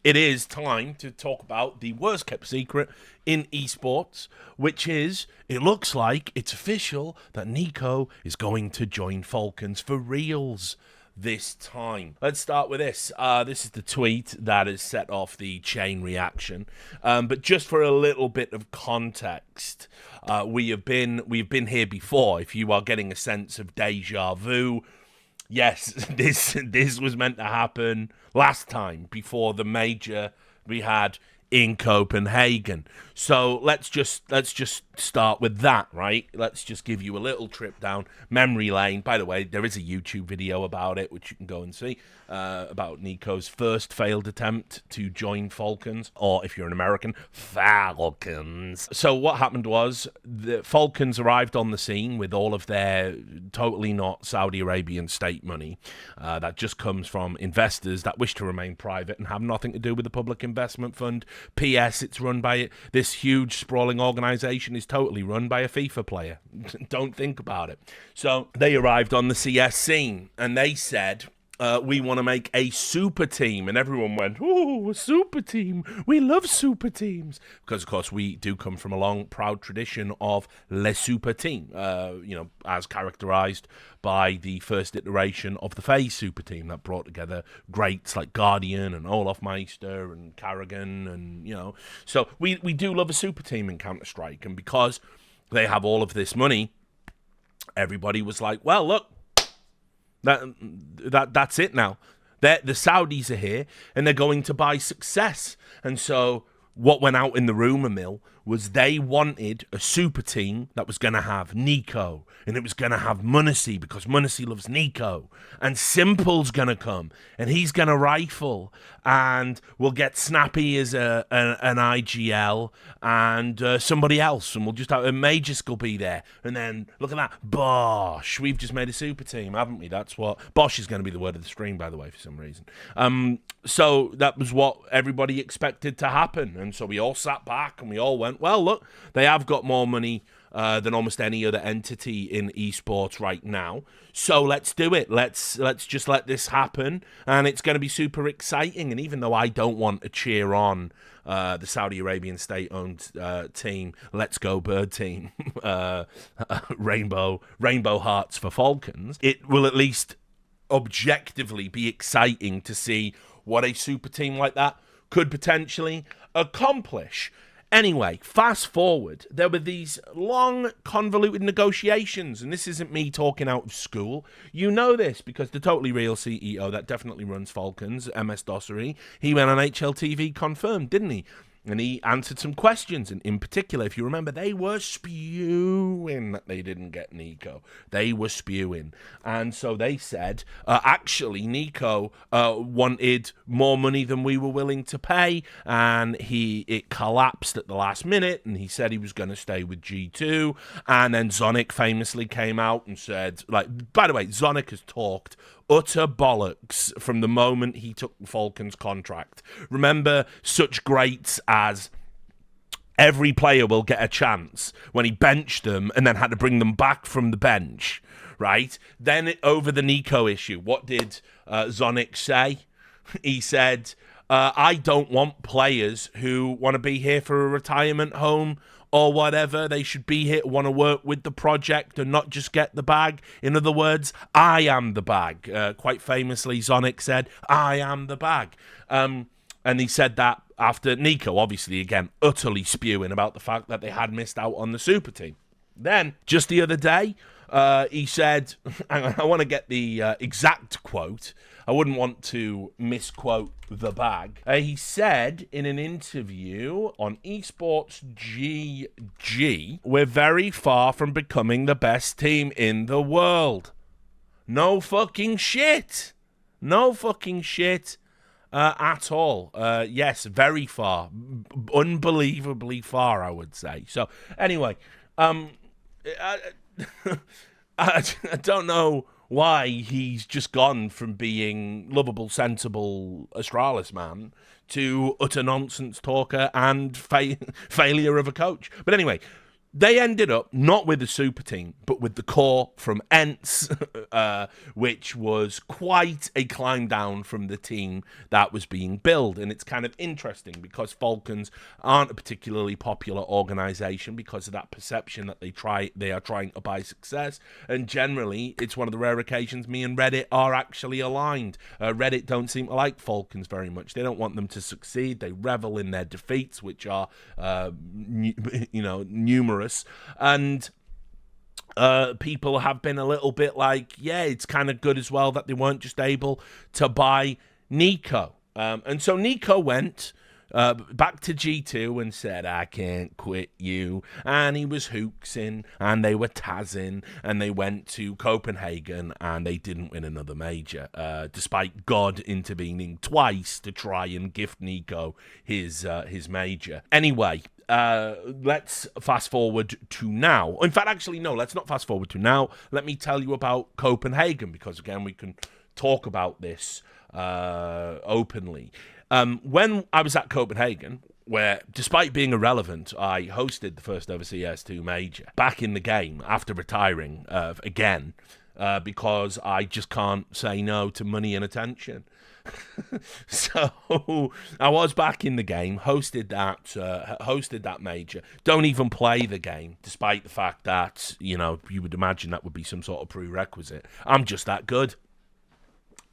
it is time to talk about the worst kept secret in esports, which is, it looks like it's official that Nico is going to join Falcons for reals this time. Let's start with this. This is the tweet that has set off the chain reaction. But just for a little bit of context, we've been here before. If you are getting a sense of deja vu, yes, this was meant to happen last time before the major we had in Copenhagen. So let's just start with that, right? Let's just give you a little trip down memory lane. By the way, there is a YouTube video about it, which you can go and see, about Nico's first failed attempt to join Falcons, or if you're an American, Falcons. So what happened was the Falcons arrived on the scene with all of their totally not Saudi Arabian state money that just comes from investors that wish to remain private and have nothing to do with the public investment fund. P.S. It's run by this huge sprawling organization is totally run by a FIFA player. Don't think about it. So they arrived on the CS scene and they said, we want to make a super team. And everyone went, oh, a super team. We love super teams. Because, of course, we do come from a long, proud tradition of Les Super Team, as characterized by the first iteration of the FaZe Super Team that brought together greats like Guardian and Olaf Meister and Carrigan. And, so we do love a super team in Counter-Strike. And because they have all of this money, everybody was like, well, look, That's it now. The Saudis are here, and they're going to buy success. And so what went out in the rumour mill was they wanted a super team that was going to have Niko, and it was going to have Munacy, because Munacy loves Niko. And Simple's going to come, and he's going to rifle, and we'll get Snappy as an IGL, and somebody else, and we'll just have a Magisk will be there. And then, look at that, Bosch. We've just made a super team, haven't we? That's what, Bosch is going to be the word of the stream, by the way, for some reason. So that was what everybody expected to happen. And so we all sat back, and we all went, well, look, they have got more money than almost any other entity in esports right now. So let's do it. Let's just let this happen, and it's going to be super exciting. And even though I don't want to cheer on the Saudi Arabian state-owned team, Let's Go Bird Team, Rainbow Hearts for Falcons, it will at least objectively be exciting to see what a super team like that could potentially accomplish. Anyway, fast forward, there were these long, convoluted negotiations, and this isn't me talking out of school. You know this because the Totally Real CEO that definitely runs Falcons, MS Dossery, he went on HLTV confirmed, didn't he? And he answered some questions, and in particular, if you remember, they were spewing that they didn't get Niko. They were spewing. And so they said, actually, Niko wanted more money than we were willing to pay, and it collapsed at the last minute, and he said he was going to stay with G2, and then Zonic famously came out and said, by the way, Zonic has talked utter bollocks from the moment he took the Falcons contract. Remember such greats as every player will get a chance when he benched them and then had to bring them back from the bench, right? Then over the Niko issue, what did Zonic say? He said, I don't want players who want to be here for a retirement home or whatever. They should be here to want to work with the project and not just get the bag. In other words, I am the bag. Quite famously, Zonic said, I am the bag. And he said that after Niko, obviously, again, utterly spewing about the fact that they had missed out on the super team. Then, just the other day, he said, I want to get the exact quote. I wouldn't want to misquote the bag. He said in an interview on Esports GG, we're very far from becoming the best team in the world. No fucking shit. No fucking shit at all. Yes, very far. Unbelievably far, I would say. So, anyway, I don't know why he's just gone from being lovable, sensible Astralis man to utter nonsense talker and failure of a coach. But anyway, They ended up not with the super team, but with the core from Ents, which was quite a climb down from the team that was being built. And it's kind of interesting because Falcons aren't a particularly popular organization because of that perception that they are trying to buy success. And generally, it's one of the rare occasions me and Reddit are actually aligned. Reddit don't seem to like Falcons very much. They don't want them to succeed. They revel in their defeats, which are, numerous. And people have been a little bit like, yeah, it's kind of good as well that they weren't just able to buy Niko. And so Niko went back to G2 and said, I can't quit you. And he was hooksing, and they were tazzing, and they went to Copenhagen, and they didn't win another major, despite God intervening twice to try and gift Niko his major. Anyway, let's fast forward to now. In fact, actually, no, let's not fast forward to now. Let me tell you about Copenhagen, because, again, we can talk about this openly. When I was at Copenhagen, where, despite being irrelevant, I hosted the first ever CS2 major, back in the game after retiring again, because I just can't say no to money and attention. So I was back in the game, hosted that major. Don't even play the game, despite the fact that, you would imagine that would be some sort of prerequisite. I'm just that good.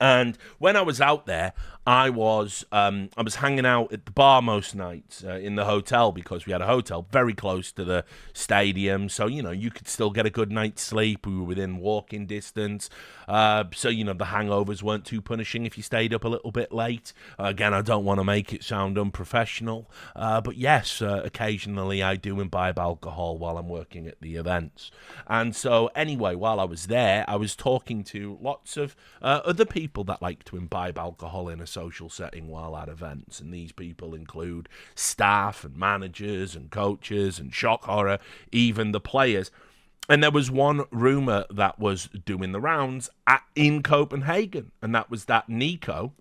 And when I was out there, I was hanging out at the bar most nights in the hotel, because we had a hotel very close to the stadium. So, you could still get a good night's sleep. We were within walking distance. So, the hangovers weren't too punishing if you stayed up a little bit late. Again, I don't want to make it sound unprofessional. But yes, occasionally I do imbibe alcohol while I'm working at the events. And so anyway, while I was there, I was talking to lots of other people that like to imbibe alcohol in a social setting while at events, and these people include staff and managers and coaches and shock horror, even the players. And there was one rumor that was doing the rounds in Copenhagen, and that was that Niko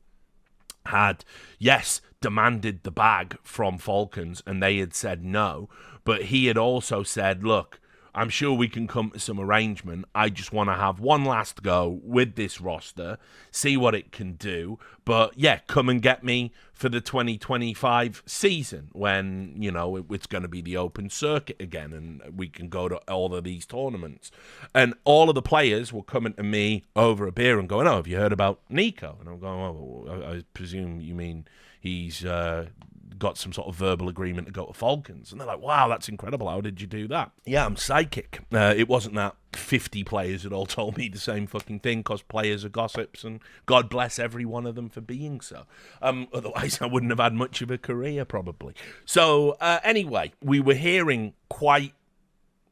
had, yes, demanded the bag from Falcons, and they had said no, but he had also said, look, I'm sure we can come to some arrangement. I just want to have one last go with this roster, see what it can do. But yeah, come and get me for the 2025 season when, it's going to be the open circuit again and we can go to all of these tournaments. And all of the players were coming to me over a beer and going, oh, have you heard about Niko? And I'm going, oh, I presume you mean he's got some sort of verbal agreement to go to Falcons. And they're like, wow, that's incredible. How did you do that? Yeah, I'm psychic. It wasn't that 50 players had all told me the same fucking thing, because players are gossips, and God bless every one of them for being so. Otherwise, I wouldn't have had much of a career, probably. So, anyway, we were hearing quite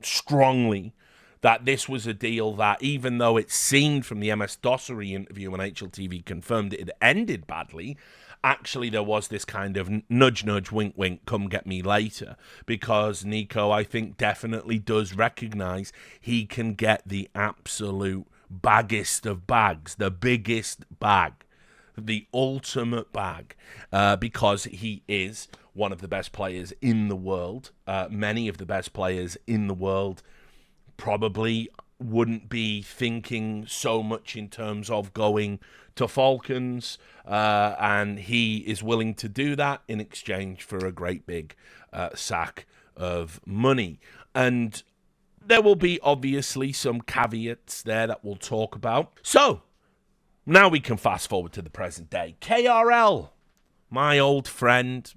strongly that this was a deal that, even though it seemed from the MS Dossery interview when HLTV confirmed it had ended badly, actually there was this kind of nudge, nudge, wink, wink, come get me later, because Niko, I think, definitely does recognize he can get the absolute baggest of bags, the biggest bag, the ultimate bag, because he is one of the best players in the world. Many of the best players in the world probably wouldn't be thinking so much in terms of going to Falcons, and he is willing to do that in exchange for a great big sack of money. And there will be obviously some caveats there that we'll talk about. So now we can fast forward to the present day. KRL, my old friend,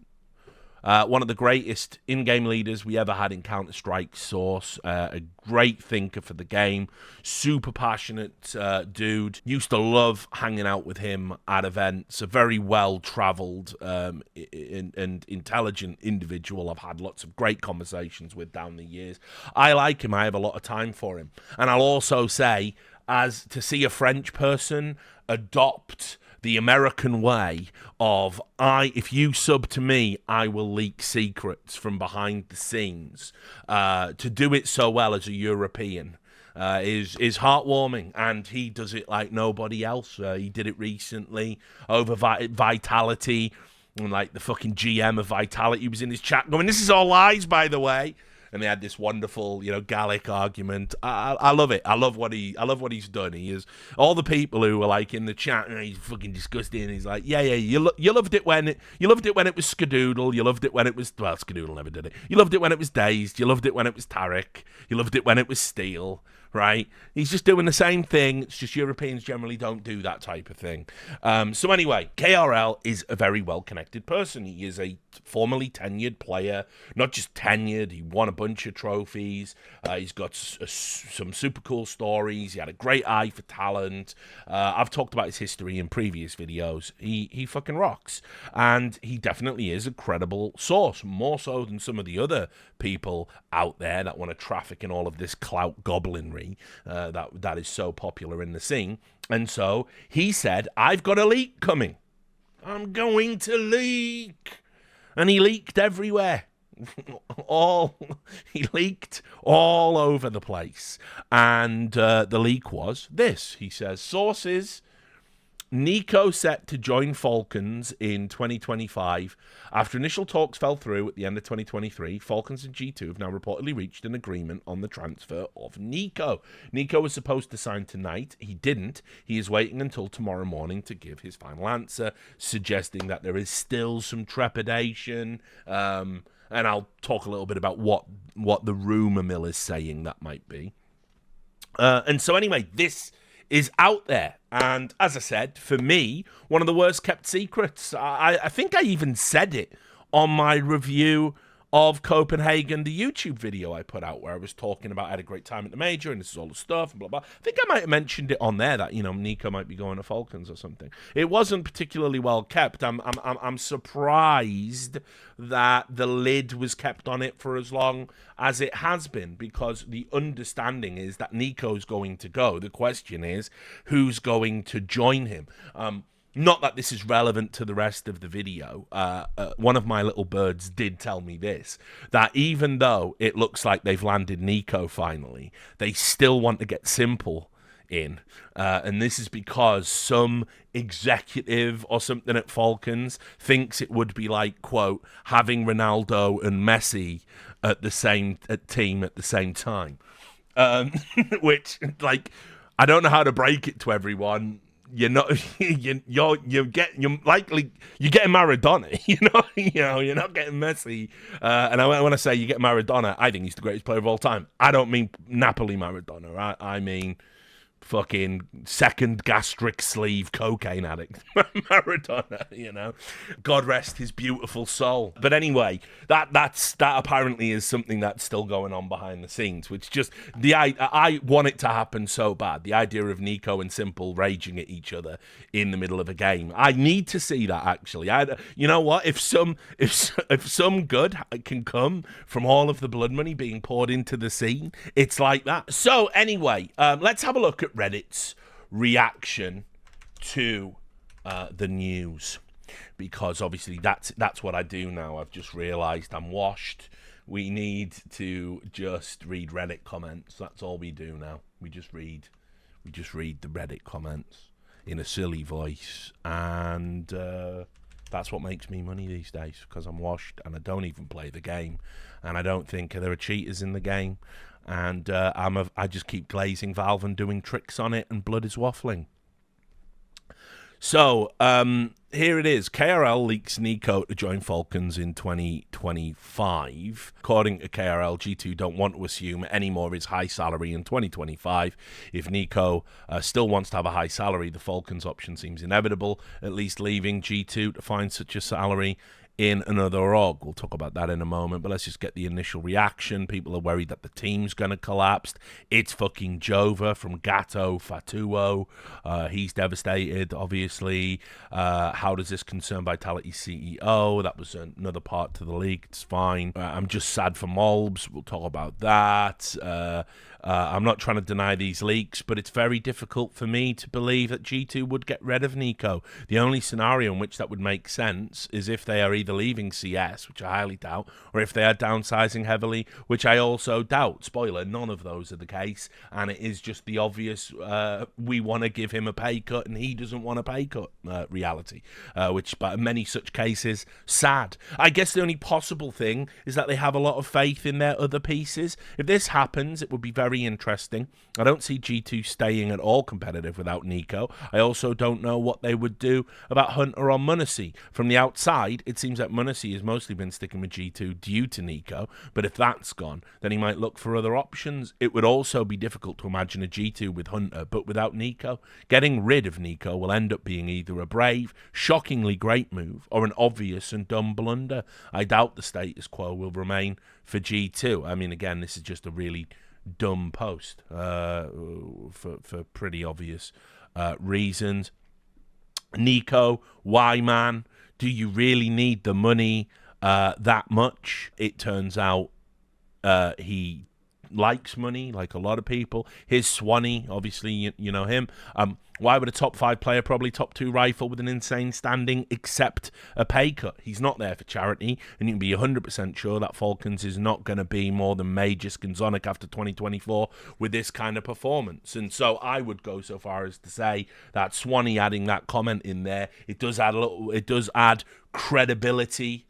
one of the greatest in-game leaders we ever had in Counter-Strike Source, a great thinker for the game, super passionate dude. Used to love hanging out with him at events, a very well-travelled and intelligent individual I've had lots of great conversations with down the years. I like him. I have a lot of time for him. And I'll also say, as to see a French person adopt the American way of, if you sub to me, I will leak secrets from behind the scenes. To do it so well as a European is heartwarming, and he does it like nobody else. He did it recently over Vitality, and like the fucking GM of Vitality was in his chat going, this is all lies, by the way. and they had this wonderful, Gallic argument. I love it. I love what he's done. He is all the people who were like in the chat, he's fucking disgusting. He's like, yeah, you loved it when it was Skadoodle. You loved it when it was Skadoodle never did it. You loved it when it was Dazed. You loved it when it was Tarek. You loved it when it was Steel. Right? He's just doing the same thing. It's just Europeans generally don't do that type of thing. So anyway, KRL is a very well-connected person. He is a formerly tenured player. Not just tenured, he won a bunch of trophies. He's got some super cool stories. He had a great eye for talent. I've talked about his history in previous videos. He fucking rocks. And he definitely is a credible source, more so than some of the other people out there that want to traffic in all of this clout goblinry that is so popular in the scene. And so he said, I've got a leak coming. I'm going to leak. And he leaked everywhere. He leaked all over the place. And the leak was this. He says, sources, Niko set to join Falcons in 2025. After initial talks fell through at the end of 2023, Falcons and G2 have now reportedly reached an agreement on the transfer of Niko. Niko was supposed to sign tonight. He didn't. He is waiting until tomorrow morning to give his final answer, suggesting that there is still some trepidation. And I'll talk a little bit about what the rumor mill is saying that might be. And so anyway, this is out there. And as I said, for me, one of the worst kept secrets. I think I even said it on my review of Copenhagen, the YouTube video I put out where I was talking about I had a great time at the major and this is all the stuff and blah, blah. I think I might have mentioned it on there that, Niko might be going to Falcons or something. It wasn't particularly well kept. I'm surprised that the lid was kept on it for as long as it has been, because the understanding is that Niko's going to go. The question is, who's going to join him? Not that this is relevant to the rest of the video. One of my little birds did tell me this, that even though it looks like they've landed Niko finally, they still want to get Simple in. And this is because some executive or something at Falcons thinks it would be like, quote, having Ronaldo and Messi at the same team at the same time. Which, like, I don't know how to break it to everyone. You're not. You're getting Maradona. You're not getting Messi. And when I say you get Maradona, I think he's the greatest player of all time. I don't mean Napoli Maradona. I mean fucking second gastric sleeve cocaine addict Maradona. God rest his beautiful soul. But anyway, that apparently is something that's still going on behind the scenes, which just I want it to happen so bad. The idea of Niko and Simple raging at each other in the middle of a game. I need to see that, actually. You know what? If some good can come from all of the blood money being poured into the scene, it's like that. So anyway, let's have a look at Reddit's reaction to the news, because obviously that's what I do now. I've just realized I'm washed. We need to just read Reddit comments. That's all we do now. We just read the Reddit comments in a silly voice, and that's what makes me money these days, because I'm washed and I don't even play the game, and I don't think there are cheaters in the game. And I just keep glazing Valve and doing tricks on it, and blood is waffling. So here it is. KRL leaks Niko to join Falcons in 2025. According to KRL, G2 don't want to assume any more of his high salary in 2025. If Niko still wants to have a high salary, the Falcons option seems inevitable, at least leaving G2 to find such a salary in another org. We'll talk about that in a moment, but let's just get the initial reaction. People are worried that the team's going to collapse. It's fucking Jova from Gato Fatuo. He's devastated, obviously. How does this concern Vitality CEO? That was another part to the leak. It's fine. I'm just sad for Molbs. We'll talk about that. I'm not trying to deny these leaks, but it's very difficult for me to believe that G2 would get rid of Niko. The only scenario in which that would make sense is if they are either either leaving CS, which I highly doubt, or if they are downsizing heavily, which I also doubt. Spoiler, none of those are the case, and it is just the obvious we want to give him a pay cut and he doesn't want a pay cut reality, which but in many such cases, sad. I guess the only possible thing is that they have a lot of faith in their other pieces. If this happens, it would be very interesting. I don't see G2 staying at all competitive without Niko. I also don't know what they would do about Hunter or m0NESY. From the outside, it seems that m0NESY has mostly been sticking with G2 due to Niko, but if that's gone, then he might look for other options. It would also be difficult to imagine a G2 with Hunter, but without Niko. Getting rid of Niko will end up being either a brave, shockingly great move, or an obvious and dumb blunder. I doubt the status quo will remain for G2. I mean, again, this is just a really dumb post for pretty obvious reasons. Niko, why, man? Do you really need the money that much? It turns out he likes money, like a lot of people. His Swanee, obviously, you know him. Why would a top 5 player, probably top 2 rifle with an insane standing, accept a pay cut? He's not there for charity, and you can be 100% sure that Falcons is not going to be more than Major Skinzonic after 2024 with this kind of performance. And so I would go so far as to say that Swanee adding that comment in there, it does add credibility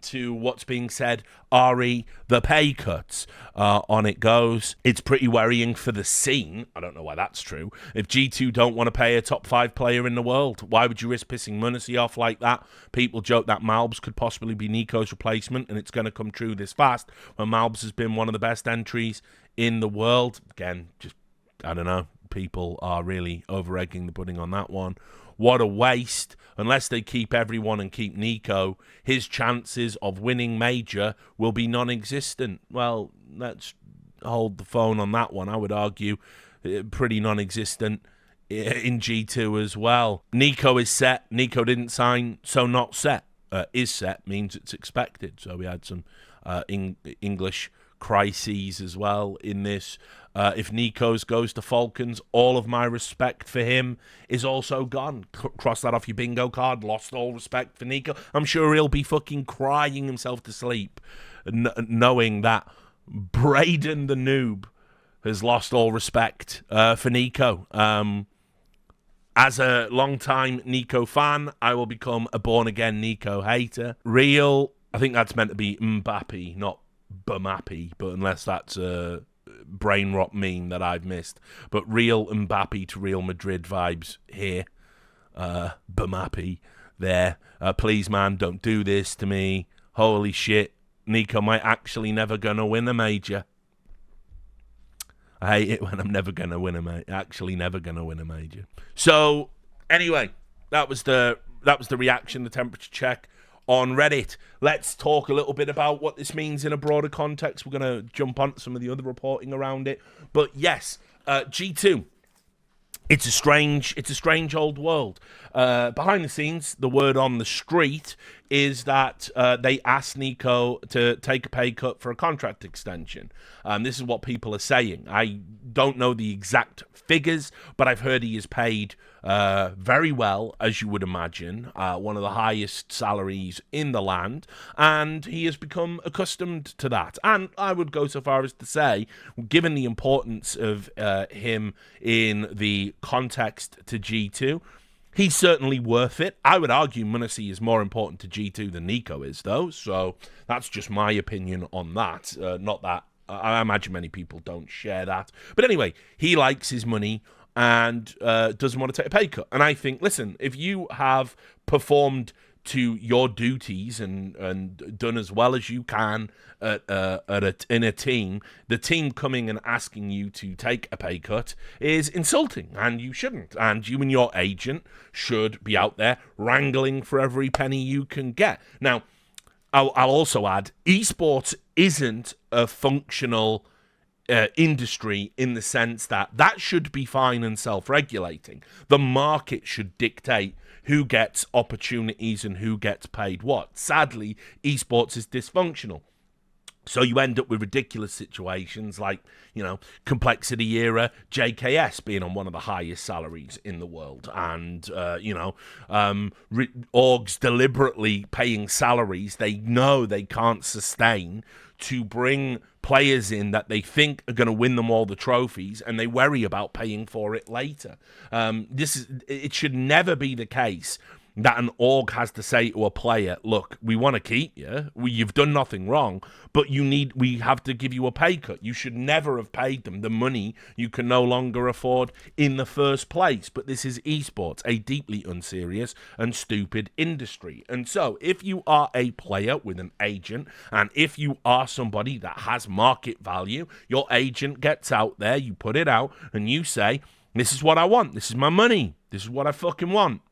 to what's being said. Ari, the pay cuts, on it goes. It's pretty worrying for the scene. I don't know why that's true. If G2 don't want to pay a top 5 player in the world, why would you risk pissing m0NESY off like that? People joke that Malbs could possibly be Niko's replacement, and it's going to come true this fast when Malbs has been one of the best entries in the world. Again, just, I don't know. People are really over-egging the pudding on that one. What a waste. Unless they keep everyone and keep Niko, his chances of winning Major will be non-existent. Well, let's hold the phone on that one. I would argue pretty non-existent in G2 as well. Niko is set. Niko didn't sign, so not set. Is set means it's expected. So we had some English crises as well in this. If Niko's goes to Falcons, all of my respect for him is also gone. Cross that off your bingo card. Lost all respect for Niko. I'm sure he'll be fucking crying himself to sleep knowing that Braden the noob has lost all respect for Niko. As a long-time Niko fan, I will become a born-again Niko hater. Real, I think that's meant to be Mbappe, not Bamappy, but unless that's a brain rot meme that I've missed. But real Mbappe to Real Madrid vibes here. Bamappy there. Please, man, don't do this to me. Holy shit. Niko might actually never gonna win a major. I hate it when I'm never gonna win a major. Actually never gonna win a major. So, anyway, that was the reaction, the temperature check on Reddit. Let's talk a little bit about what this means in a broader context. We're going to jump on some of the other reporting around it. But yes, G2, it's a strange old world. Behind the scenes, the word on the street is that they asked Niko to take a pay cut for a contract extension. This is what people are saying. I don't know the exact figures, but I've heard he is paid very well, as you would imagine, one of the highest salaries in the land, and he has become accustomed to that. And I would go so far as to say, given the importance of him in the context to G2, he's certainly worth it. I would argue m0NESY is more important to G2 than Niko is, though, so that's just my opinion on that. Not that I imagine many people don't share that. But anyway, he likes his money and doesn't want to take a pay cut. And I think, listen, if you have performed to your duties and done as well as you can in a team, the team coming and asking you to take a pay cut is insulting, and you shouldn't. And you and your agent should be out there wrangling for every penny you can get. Now, I'll also add, esports isn't a functional industry in the sense that should be fine and self-regulating. The market should dictate who gets opportunities and who gets paid what. Sadly, esports is dysfunctional. So you end up with ridiculous situations like, Complexity Era, JKS being on one of the highest salaries in the world. And, orgs deliberately paying salaries they know they can't sustain to bring players in that they think are going to win them all the trophies, and they worry about paying for it later. It should never be the case that an org has to say to a player, look, we want to keep you. You've done nothing wrong, but we have to give you a pay cut. You should never have paid them the money you can no longer afford in the first place. But this is esports, a deeply unserious and stupid industry. And so if you are a player with an agent, and if you are somebody that has market value, your agent gets out there, you put it out, and you say, this is what I want. This is my money. This is what I fucking want.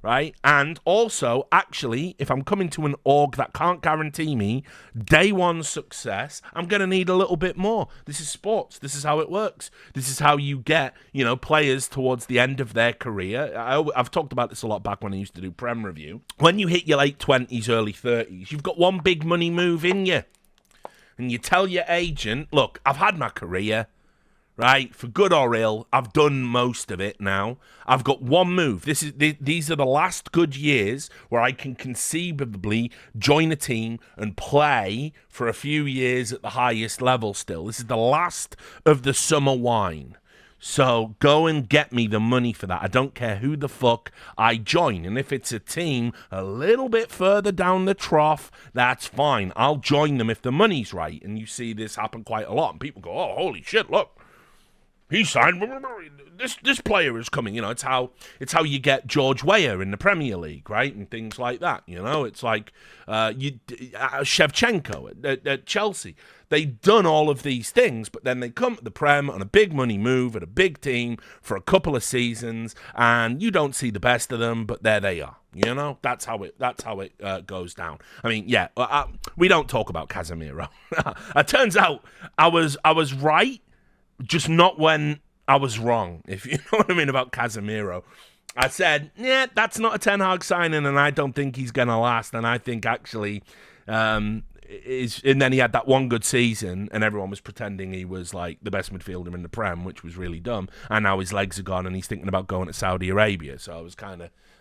Right? And also, actually, if I'm coming to an org that can't guarantee me day one success, I'm going to need a little bit more. This is sports. This is how it works. This is how you get, players towards the end of their career. I've talked about this a lot back when I used to do Prem Review. When you hit your late 20s, early 30s, you've got one big money move in you. And you tell your agent, look, I've had my career. Right, for good or ill, I've done most of it now. I've got one move. These are the last good years where I can conceivably join a team and play for a few years at the highest level still. This is the last of the summer wine. So go and get me the money for that. I don't care who the fuck I join. And if it's a team a little bit further down the trough, that's fine. I'll join them if the money's right. And you see this happen quite a lot. And people go, oh, holy shit, look. He signed. This player is coming. It's how you get George Weah in the Premier League, right, and things like that. It's like Shevchenko at Chelsea. They've done all of these things, but then they come to the Prem on a big money move at a big team for a couple of seasons, and you don't see the best of them, but there they are. That's how it goes down. I mean, yeah, we don't talk about Casemiro. It turns out I was right. Just not when I was wrong, if you know what I mean, about Casemiro. I said, yeah, that's not a Ten Hag signing, and I don't think he's going to last. And I think actually, and then he had that one good season, and everyone was pretending he was like the best midfielder in the Prem, which was really dumb. And now his legs are gone, and he's thinking about going to Saudi Arabia. So I was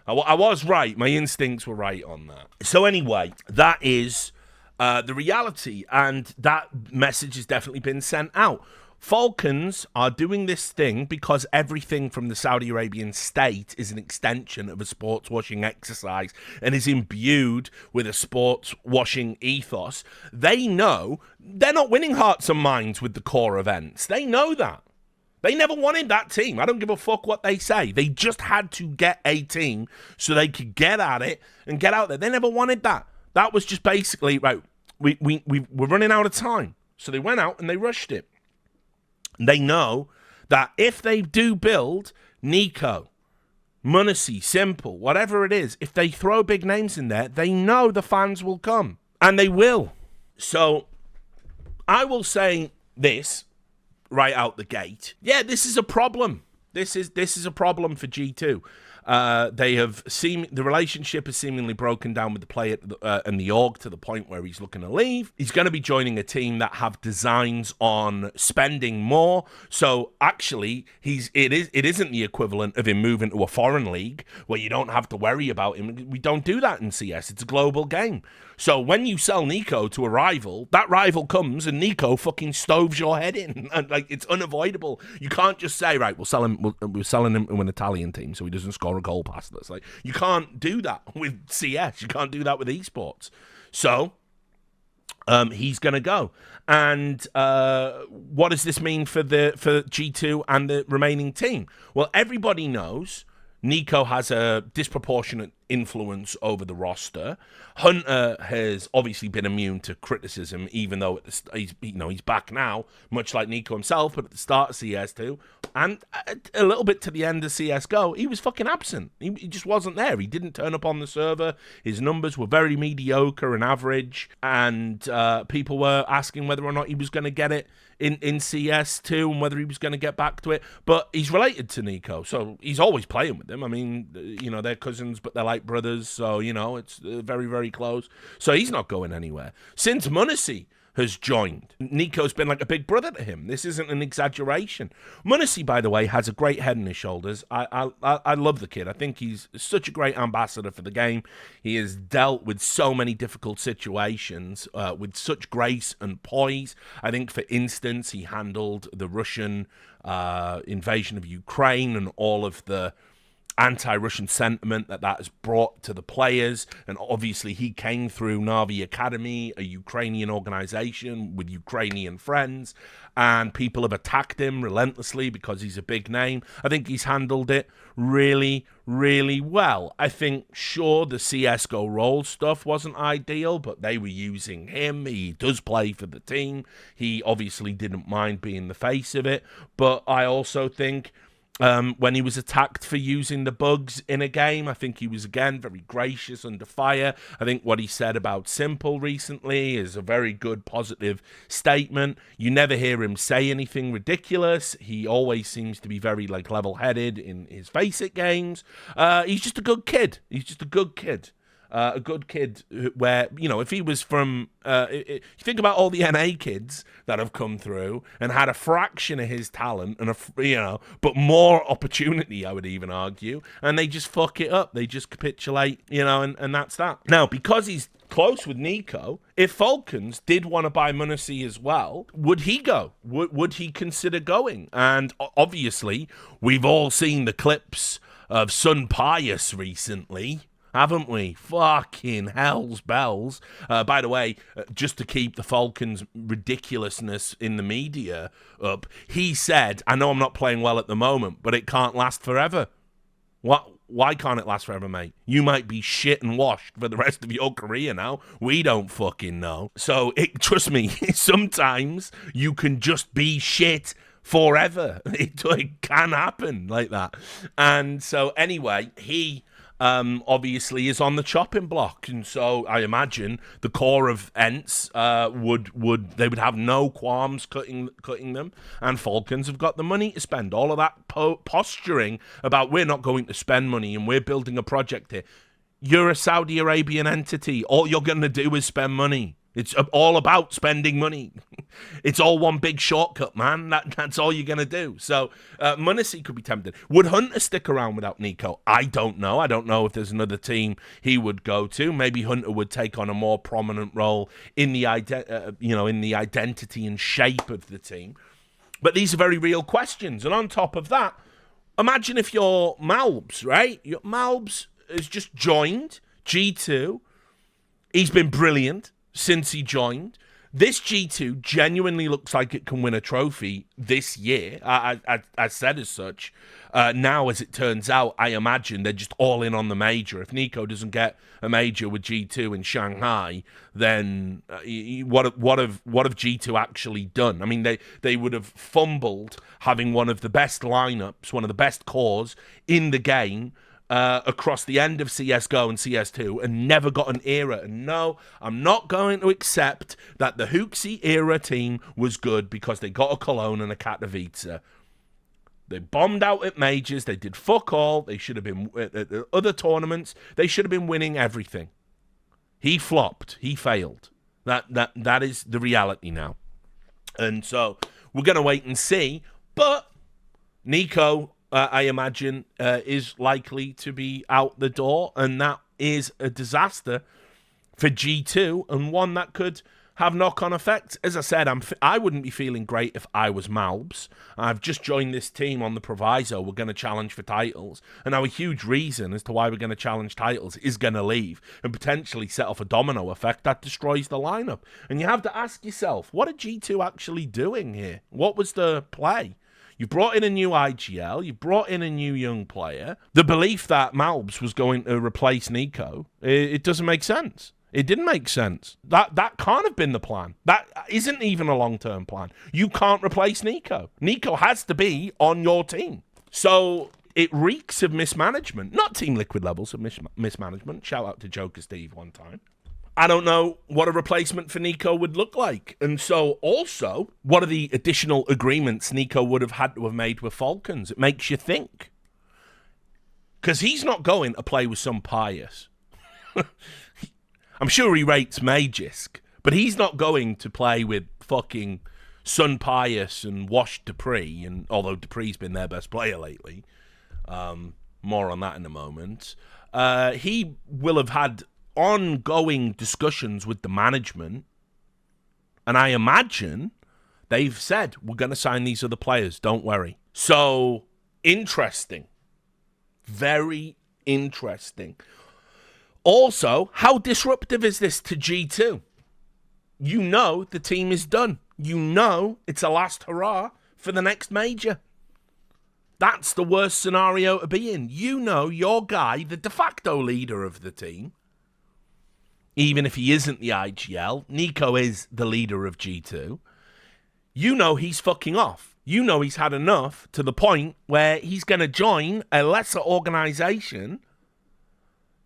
I was right. My instincts were right on that. So anyway, that is the reality, and that message has definitely been sent out. Falcons are doing this thing because everything from the Saudi Arabian state is an extension of a sports washing exercise and is imbued with a sports washing ethos. They know they're not winning hearts and minds with the core events. They know that. They never wanted that team. I don't give a fuck what they say. They just had to get a team so they could get at it and get out there. They never wanted that. That was just basically, right, we're running out of time. So they went out and they rushed it. They know that if they do build Niko, Munacy, Simple, whatever it is, if they throw big names in there, they know the fans will come. And they will. So I will say this right out the gate. Yeah, this is a problem. This is a problem for G2. The relationship has seemingly broken down with the player and the org to the point where he's looking to leave. He's going to be joining a team that have designs on spending more. So actually, it isn't the equivalent of him moving to a foreign league where you don't have to worry about him. We don't do that in CS. It's a global game. So when you sell Niko to a rival, that rival comes and Niko fucking stoves your head in. And, like, it's unavoidable. You can't just say, right, we're selling him to an Italian team so he doesn't score a goal past us. Like, you can't do that with CS. You can't do that with esports. So he's going to go. And what does this mean for G2 and the remaining team? Well, everybody knows Niko has a disproportionate influence over the roster. Hunter has obviously been immune to criticism, even though he's back now, much like Niko himself. But at the start of CS2 and a little bit to the end of CS:GO, he was fucking absent. He just wasn't there. He didn't turn up on the server. His numbers were very mediocre and average, and people were asking whether or not he was going to get it in CS2 and whether he was going to get back to it. But he's related to Niko, so he's always playing with him. I mean, they're cousins, but they're like brothers, so, it's very, very close. So he's not going anywhere. Since Munacy has joined. Niko's been like a big brother to him. This isn't an exaggeration. m0NESY, by the way, has a great head on his shoulders. I love the kid. I think he's such a great ambassador for the game. He has dealt with so many difficult situations with such grace and poise. I think, for instance, he handled the Russian invasion of Ukraine and all of the anti-Russian sentiment that has brought to the players. And obviously he came through Na'Vi Academy, a Ukrainian organization with Ukrainian friends, and people have attacked him relentlessly because he's a big name. I think he's handled it really, really well. I think, sure, the CSGO role stuff wasn't ideal, but they were using him. He does play for the team. He obviously didn't mind being the face of it, but I also think when he was attacked for using the bugs in a game, I think he was, again, very gracious under fire. I think what he said about Simple recently is a very good, positive statement. You never hear him say anything ridiculous. He always seems to be very, like, level-headed in his Face-It games. He's just a good kid. He's just a good kid. A good kid where, you know, if he was from, you think about all the NA kids that have come through and had a fraction of his talent and, but more opportunity, I would even argue, and they just fuck it up. They just capitulate, and that's that. Now, because he's close with Niko, if Falcons did want to buy m0NESY as well, would he go? Would he consider going? And obviously, we've all seen the clips of Sun Pius recently, haven't we? Fucking hell's bells. By the way, just to keep the Falcons' ridiculousness in the media up, he said, I know I'm not playing well at the moment, but it can't last forever. What? Why can't it last forever, mate? You might be shit and washed for the rest of your career now. We don't fucking know. So, trust me, sometimes you can just be shit forever. It can happen like that. And so, anyway, he obviously is on the chopping block, and so I imagine the core of Ents would have no qualms cutting them, and Falcons have got the money to spend. All of that posturing about we're not going to spend money and we're building a project here. You're a Saudi Arabian entity. All you're going to do is spend money. It's all about spending money. It's all one big shortcut, man. That's all you're going to do. So m0NESY could be tempted. Would Hunter stick around without Niko? I don't know. I don't know if there's another team he would go to. Maybe Hunter would take on a more prominent role in the identity and shape of the team. But these are very real questions. And on top of that, imagine if you're Malbs, right? Malbs has just joined G2. He's been brilliant since he joined. This G2 genuinely looks like it can win a trophy this year. I said as such. Now, as it turns out, I imagine they're just all in on the major. If Niko doesn't get a major with G2 in Shanghai, then what have G2 actually done? I mean, they would have fumbled having one of the best lineups, one of the best cores in the game, across the end of CSGO and CS2, and never got an era. And no, I'm not going to accept that the Hooksy era team was good because they got a Cologne and a Katowice. They bombed out at majors. They did fuck all. They should have been at other tournaments. They should have been winning everything. He flopped. He failed. That is the reality now. And so we're going to wait and see. But Niko, I imagine, is likely to be out the door, and that is a disaster for G2, and one that could have knock-on effects. As I said, I wouldn't be feeling great if I was Malbs. I've just joined this team on the proviso we're going to challenge for titles, and now a huge reason as to why we're going to challenge titles is going to leave and potentially set off a domino effect that destroys the lineup. And you have to ask yourself, what are G2 actually doing here? What was the play? You brought in a new IGL. You brought in a new young player. The belief that Malbs was going to replace Niko, it doesn't make sense. It didn't make sense. That can't have been the plan. That isn't even a long-term plan. You can't replace Niko. Niko has to be on your team. So it reeks of mismanagement. Not Team Liquid levels of mismanagement. Shout out to Joker Steve one time. I don't know what a replacement for Niko would look like. And so also, what are the additional agreements Niko would have had to have made with Falcons? It makes you think. Because he's not going to play with some Pius. I'm sure he rates Magisk, But he's not going to play with fucking Sun Pius and Wash Dupree, and although Dupree's been their best player lately. More on that in a moment. He will have had ongoing discussions with the management, and I imagine they've said, we're going to sign these other players, don't worry. So, interesting. Very interesting. Also, how disruptive is this to G2? You know the team is done. You know it's a last hurrah for the next major. That's the worst scenario to be in. You know your guy, the de facto leader of the team, even if he isn't the IGL, Niko is the leader of G2. You know he's fucking off. You know he's had enough to the point where he's going to join a lesser organization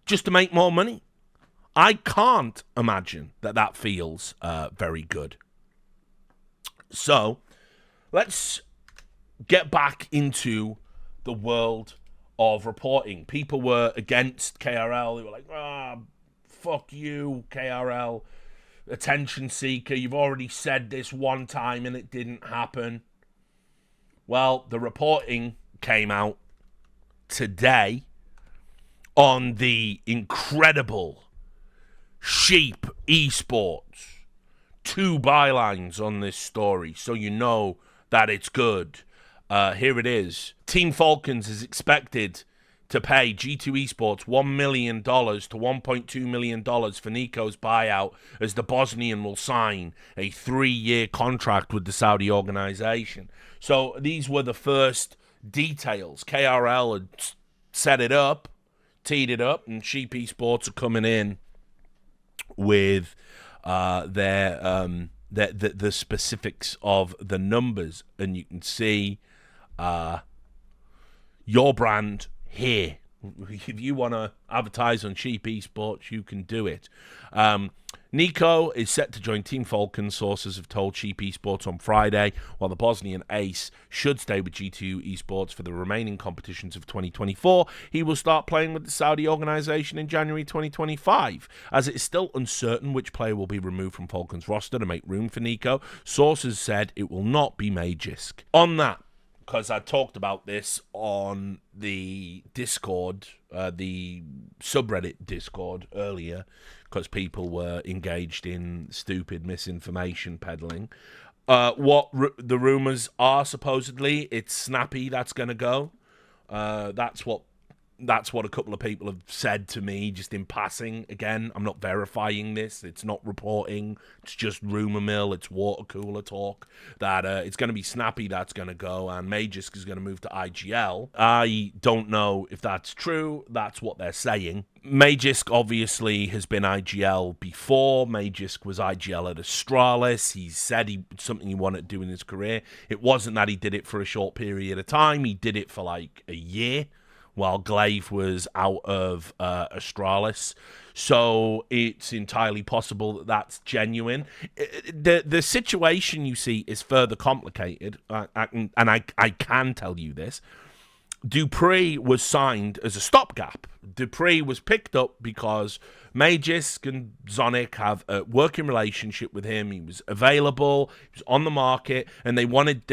just to make more money. I can't imagine that feels very good. So, let's get back into the world of reporting. People were against KRL. They were like, fuck you, KRL. Attention seeker. You've already said this one time and it didn't happen. Well, the reporting came out today on the incredible Sheep Esports. 2 bylines on this story, so you know that it's good. Here it is. Team Falcons is expected to pay G2 Esports $1 million to $1.2 million for Niko's buyout, as the Bosnian will sign a 3-year contract with the Saudi organization. So these were the first details. KRL had set it up, teed it up, and Sheep Esports are coming in with the specifics of the numbers, and you can see your brand here. If you want to advertise on Sheep Esports, you can do it. Niko is set to join Team Falcons, sources have told Sheep Esports on Friday, while the Bosnian ace should stay with G2 Esports for the remaining competitions of 2024. He will start playing with the Saudi organization in January 2025. As it is still uncertain which player will be removed from Falcons' roster to make room for Niko, sources said it will not be Magisk. On that, because I talked about this on the Discord, the subreddit Discord earlier, because people were engaged in stupid misinformation peddling. The rumors are supposedly it's Snappy that's going to go. That's what a couple of people have said to me just in passing. Again, I'm not verifying this. It's not reporting. It's just rumor mill. It's water cooler talk that it's going to be Snappy that's going to go and Magisk is going to move to IGL. I don't know if that's true. That's what they're saying. Magisk obviously has been IGL before. Magisk was IGL at Astralis. He said it's something he wanted to do in his career. It wasn't that he did it for a short period of time. He did it for like a year while Glaive was out of Astralis. So it's entirely possible that that's genuine. The situation, you see, is further complicated, and I can tell you this. Dupree was signed as a stopgap. Dupree was picked up because Magisk and Zonic have a working relationship with him. He was available, he was on the market, and they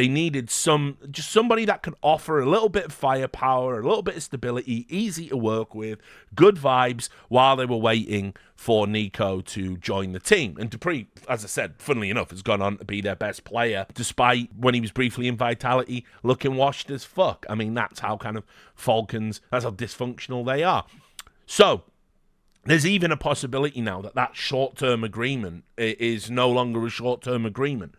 needed somebody that could offer a little bit of firepower, a little bit of stability, easy to work with, good vibes, while they were waiting for Niko to join the team. And Dupree, as I said, funnily enough, has gone on to be their best player, despite when he was briefly in Vitality looking washed as fuck. I mean, that's how kind of Falcons, that's how dysfunctional they are. So, there's even a possibility now that short-term agreement is no longer a short-term agreement.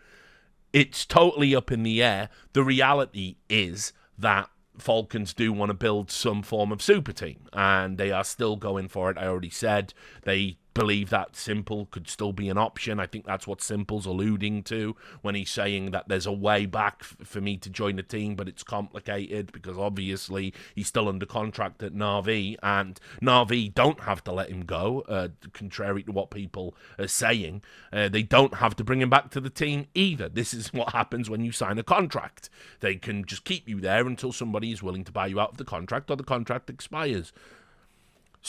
It's totally up in the air. The reality is that Falcons do want to build some form of super team, and they are still going for it. I already said they believe that Simple could still be an option. I think that's what Simple's alluding to when he's saying that there's a way back for me to join the team, but it's complicated because obviously he's still under contract at Na'Vi, and Na'Vi don't have to let him go, contrary to what people are saying. They don't have to bring him back to the team either. This is what happens when you sign a contract. They can just keep you there until somebody is willing to buy you out of the contract or the contract expires.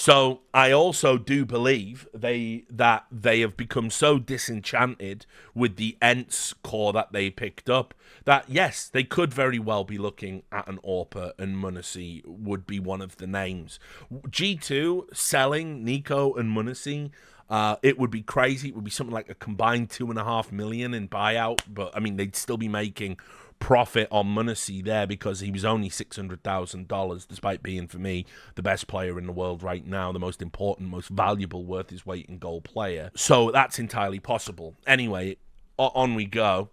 So I also do believe that they have become so disenchanted with the Ents core that they picked up that, yes, they could very well be looking at an Orpa, and Munacy would be one of the names. G2 selling Niko and Munacy, it would be crazy. It would be something like a combined $2.5 million in buyout, but I mean, they'd still be making profit on Munacy there because he was only $600,000, despite being, for me, the best player in the world right now, the most important, most valuable, worth his weight in gold player. So that's entirely possible. Anyway, on we go.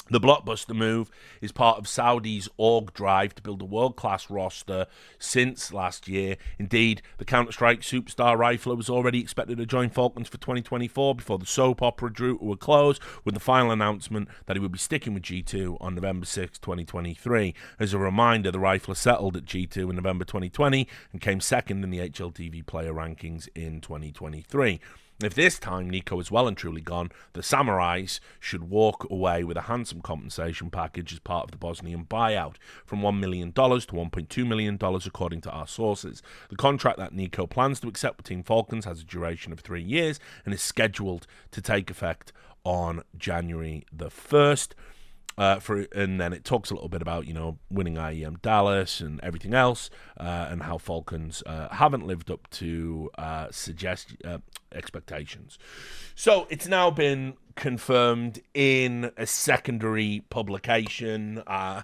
The blockbuster move is part of Saudi's org drive to build a world-class roster since last year. Indeed, the Counter-Strike superstar rifler was already expected to join Falcons for 2024 before the soap opera drew to a close, with the final announcement that he would be sticking with G2 on November 6, 2023. As a reminder, the rifler settled at G2 in November 2020 and came second in the HLTV player rankings in 2023. If this time Niko is well and truly gone, the Samurais should walk away with a handsome compensation package as part of the Bosnian buyout, from $1 million to $1.2 million, according to our sources. The contract that Niko plans to accept with Team Falcons has a duration of 3 years and is scheduled to take effect on January the 1st. And then it talks a little bit about, winning IEM Dallas and everything else, and how Falcons haven't lived up to expectations. So it's now been confirmed in a secondary publication. I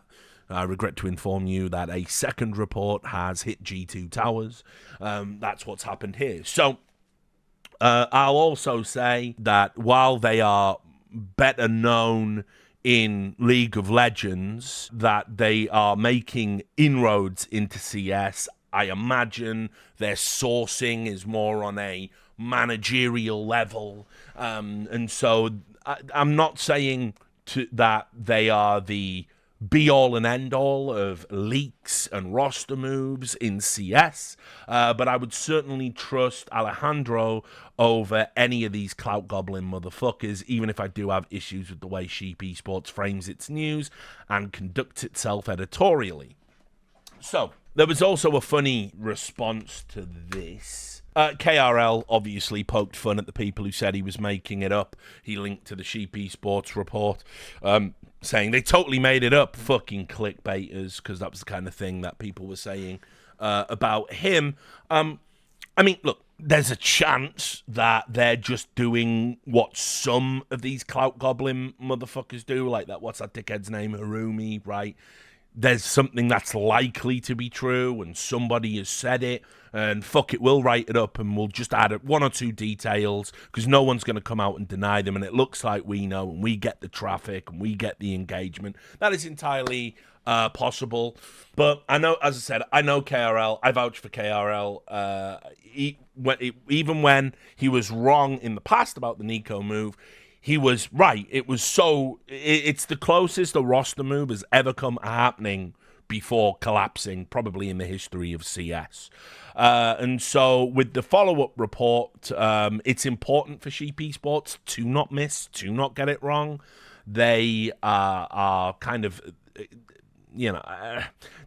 regret to inform you that a second report has hit G2 Towers. That's what's happened here. So I'll also say that while they are better known in League of Legends, that they are making inroads into CS. I imagine their sourcing is more on a managerial level. And so I'm not saying that they are the be-all and end-all of leaks and roster moves in CS, but I would certainly trust Alejandro over any of these clout gobbling motherfuckers, even if I do have issues with the way G2 Esports frames its news and conducts itself editorially. So, there was also a funny response to this. KRL obviously poked fun at the people who said he was making it up. He linked to the G2 Esports report, saying they totally made it up, fucking clickbaiters, because that was the kind of thing that people were saying about him. I mean, look, there's a chance that they're just doing what some of these clout goblin motherfuckers do, like that, what's that dickhead's name, Harumi, right? There's something that's likely to be true, and somebody has said it, and fuck it, we'll write it up, and we'll just add one or two details, because no one's going to come out and deny them, and it looks like we know, and we get the traffic, and we get the engagement. That is entirely possible. But I know, as I said, I know KRL. I vouch for KRL. Even when he was wrong in the past about the Niko move, he was right. It's the closest a roster move has ever come happening before collapsing, probably in the history of CS. And so with the follow-up report, it's important for G2 Esports to not miss, to not get it wrong. They are kind of...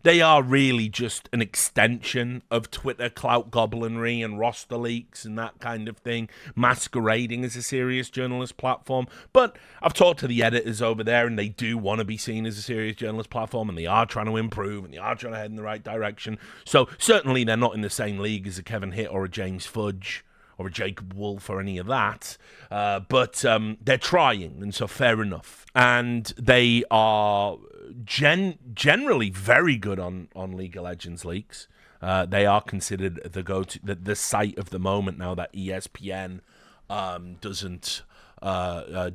they are really just an extension of Twitter clout gobblery and roster leaks and that kind of thing, masquerading as a serious journalist platform. But I've talked to the editors over there, and they do want to be seen as a serious journalist platform, and they are trying to improve, and they are trying to head in the right direction. So certainly they're not in the same league as a Kevin Hitt or a James Fudge or a Jacob Wolf or any of that, but they're trying, and so fair enough. And they are generally very good on League of Legends leaks. They are considered the go-to, the site of the moment now that ESPN doesn't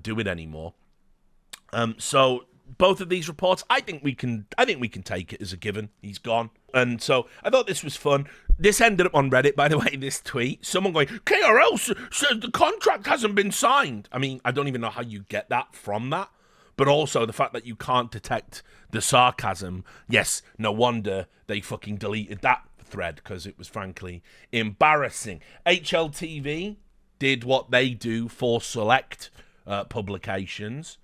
do it anymore. So both of these reports, I think we can take it as a given. He's gone. And so I thought this was fun. This ended up on Reddit, by the way, this tweet. Someone going, KRL says the contract hasn't been signed. I mean, I don't even know how you get that from that. But also the fact that you can't detect the sarcasm. Yes, no wonder they fucking deleted that thread, because it was frankly embarrassing. HLTV did what they do for select publications.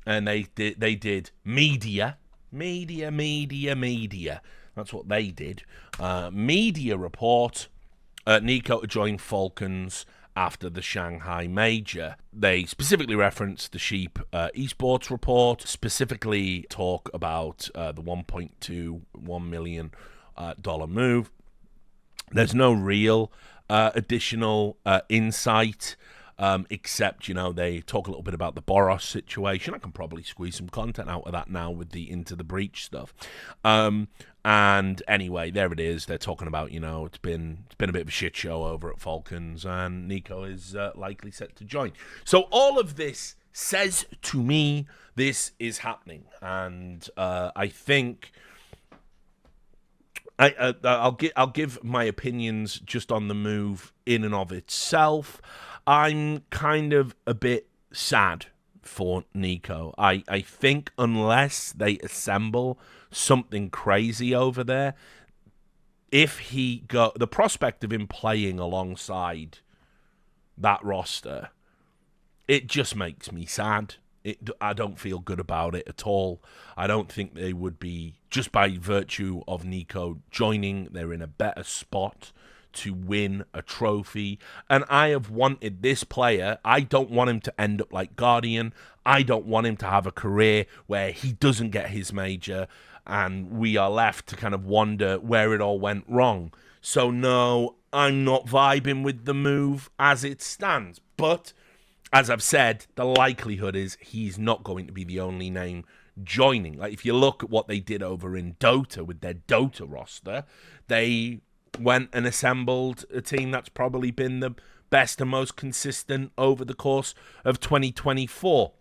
And they did media. That's what they did. Media report Niko to join Falcons after the Shanghai Major. They specifically reference the G2 Esports report, specifically talk about the $1.21 million move. There's no real additional insight, except, they talk a little bit about the Boros situation. I can probably squeeze some content out of that now with the Into the Breach stuff. And anyway, there it is. They're talking about, it's been a bit of a shit show over at Falcons, and Niko is likely set to join. So all of this says to me this is happening, and I think I'll give my opinions just on the move in and of itself. I'm kind of a bit sad for Niko. I think unless they assemble something crazy over there, the prospect of him playing alongside that roster, it just makes me sad. I don't feel good about it at all. I don't think they would be, just by virtue of Niko joining, they're in a better spot to win a trophy. And I have wanted this player. I don't want him to end up like Guardian. I don't want him to have a career where he doesn't get his major and we are left to kind of wonder where it all went wrong. So no, I'm not vibing with the move as it stands. But as I've said, the likelihood is he's not going to be the only name joining. Like, if you look at what they did over in Dota with their Dota roster, they went and assembled a team that's probably been the best and most consistent over the course of 2024,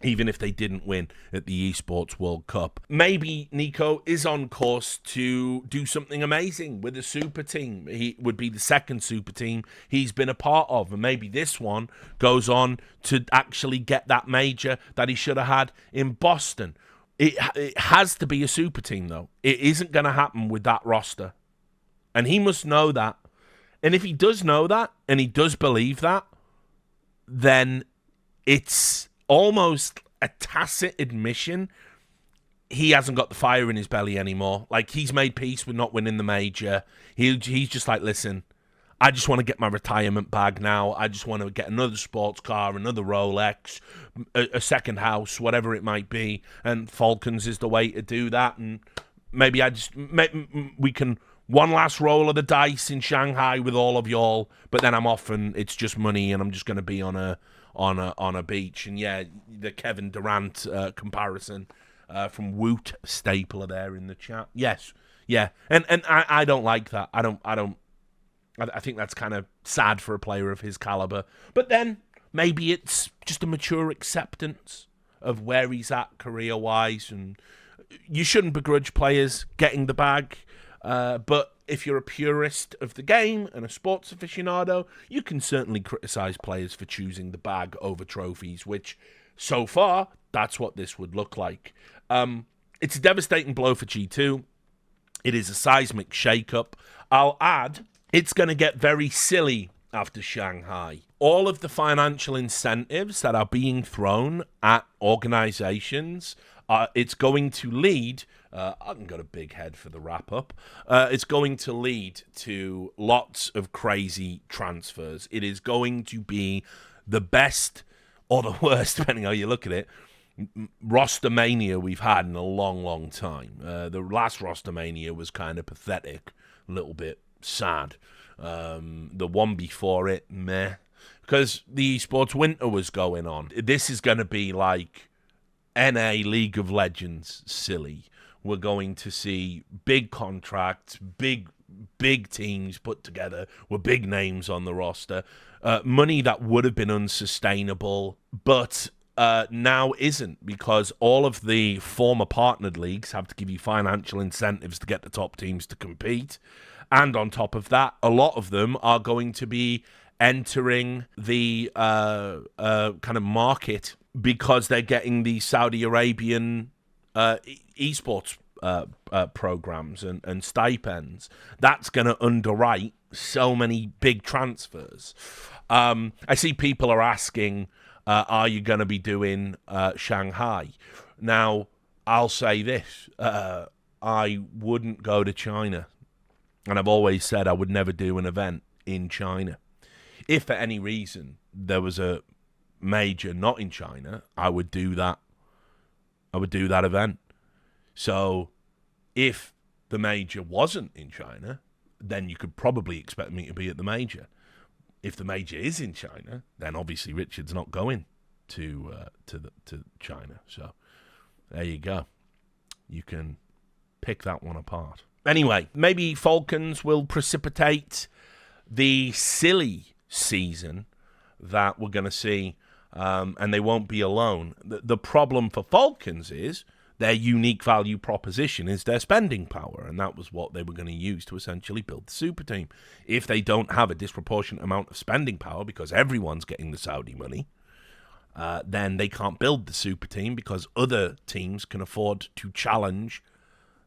even if they didn't win at the Esports World Cup. Maybe Niko is on course to do something amazing with a super team. He would be the second super team he's been a part of, and maybe this one goes on to actually get that major that he should have had in Boston. It has to be a super team, though. It isn't going to happen with that roster, and he must know that. And if he does know that, and he does believe that, then it's almost a tacit admission he hasn't got the fire in his belly anymore. Like, he's made peace with not winning the major. He's just like, listen, I just want to get my retirement bag now. I just want to get another sports car, another Rolex, a second house, whatever it might be. And Falcons is the way to do that. And maybe we can one last roll of the dice in Shanghai with all of y'all, but then I'm off and it's just money and I'm just going to be on a beach. And yeah, the Kevin Durant comparison from Woot Stapler there in the chat. Yes, yeah, and I don't like that. I think that's kind of sad for a player of his caliber. But then maybe it's just a mature acceptance of where he's at career-wise, and you shouldn't begrudge players getting the bag. But if you're a purist of the game and a sports aficionado, you can certainly criticize players for choosing the bag over trophies, which, so far, that's what this would look like. It's a devastating blow for G2. It is a seismic shakeup. I'll add, it's going to get very silly after Shanghai. All of the financial incentives that are being thrown at organizations, it's going to lead... I haven't got a big head for the wrap-up. It's going to lead to lots of crazy transfers. It is going to be the best or the worst, depending how you look at it, roster mania we've had in a long, long time. The last roster mania was kind of pathetic, a little bit sad. The one before it, meh. Because the esports winter was going on. This is going to be like NA League of Legends silly. We're going to see big contracts, big teams put together with big names on the roster. Money that would have been unsustainable, but now isn't, because all of the former partnered leagues have to give you financial incentives to get the top teams to compete. And on top of that, a lot of them are going to be entering the kind of market because they're getting the Saudi Arabian esports programs and stipends. That's going to underwrite so many big transfers. I see people are asking, are you going to be doing Shanghai? Now, I'll say this. I wouldn't go to China. And I've always said I would never do an event in China. If for any reason there was a major not in China, I would do that. I would do that event. So if the major wasn't in China, then you could probably expect me to be at the major. If the major is in China, then obviously Richard's not going to China. So there you go. You can pick that one apart. Anyway, maybe Falcons will precipitate the silly season that we're going to see, and they won't be alone. The problem for Falcons is their unique value proposition is their spending power, and that was what they were going to use to essentially build the super team. If they don't have a disproportionate amount of spending power because everyone's getting the Saudi money, then they can't build the super team because other teams can afford to challenge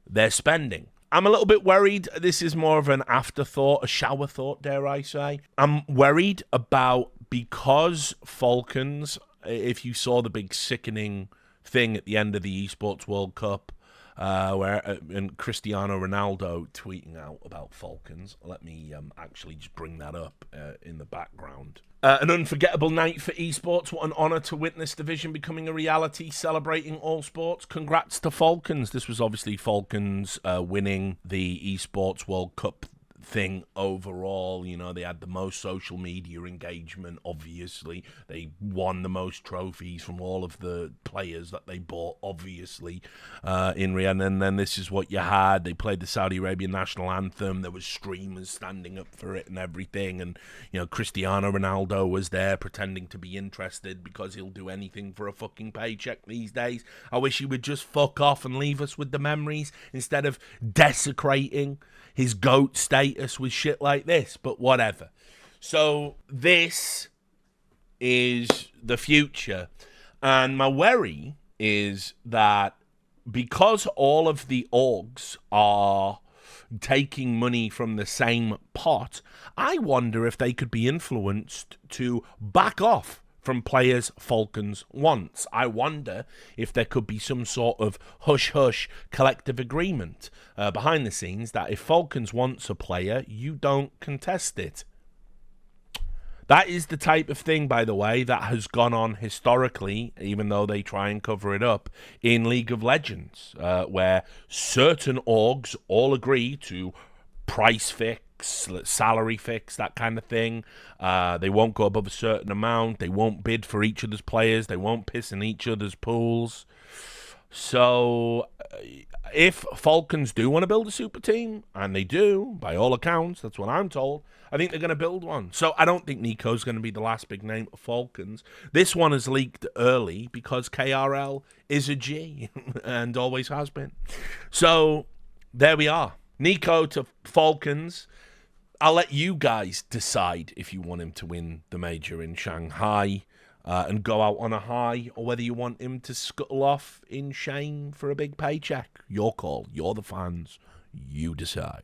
their spending. I'm a little bit worried. This is more of an afterthought, a shower thought, dare I say. I'm worried about, because Falcons, if you saw the big sickening thing at the end of the Esports World Cup, and Cristiano Ronaldo tweeting out about Falcons. Let me actually just bring that up in the background. An unforgettable night for esports. What an honour to witness the vision becoming a reality, celebrating all sports. Congrats to Falcons. This was obviously Falcons winning the Esports World Cup thing overall. You know, they had the most social media engagement, obviously. They won the most trophies from all of the players that they bought, obviously, in Riyadh. And then this is what you had. They played the Saudi Arabian national anthem. There was streamers standing up for it and everything. And, you know, Cristiano Ronaldo was there pretending to be interested because he'll do anything for a fucking paycheck these days. I wish he would just fuck off and leave us with the memories instead of desecrating his GOAT status with shit like this, but whatever. So this is the future. And my worry is that because all of the orgs are taking money from the same pot, I wonder if they could be influenced to back off from players Falcons wants. I wonder if there could be some sort of hush-hush collective agreement behind the scenes that if Falcons wants a player, you don't contest it. That is the type of thing, by the way, that has gone on historically, even though they try and cover it up, in League of Legends, where certain orgs all agree to price fix, salary fix, that kind of thing. They won't go above a certain amount. They won't bid for each other's players. They won't piss in each other's pools. So if Falcons do want to build a super team, and they do, by all accounts, that's what I'm told, I think they're going to build one. So I don't think Nico's going to be the last big name of Falcons. This one is leaked early because KRL is a G and always has been. So there we are. Niko to Falcons. I'll let you guys decide if you want him to win the major in Shanghai and go out on a high, or whether you want him to scuttle off in shame for a big paycheck. Your call. You're the fans. You decide.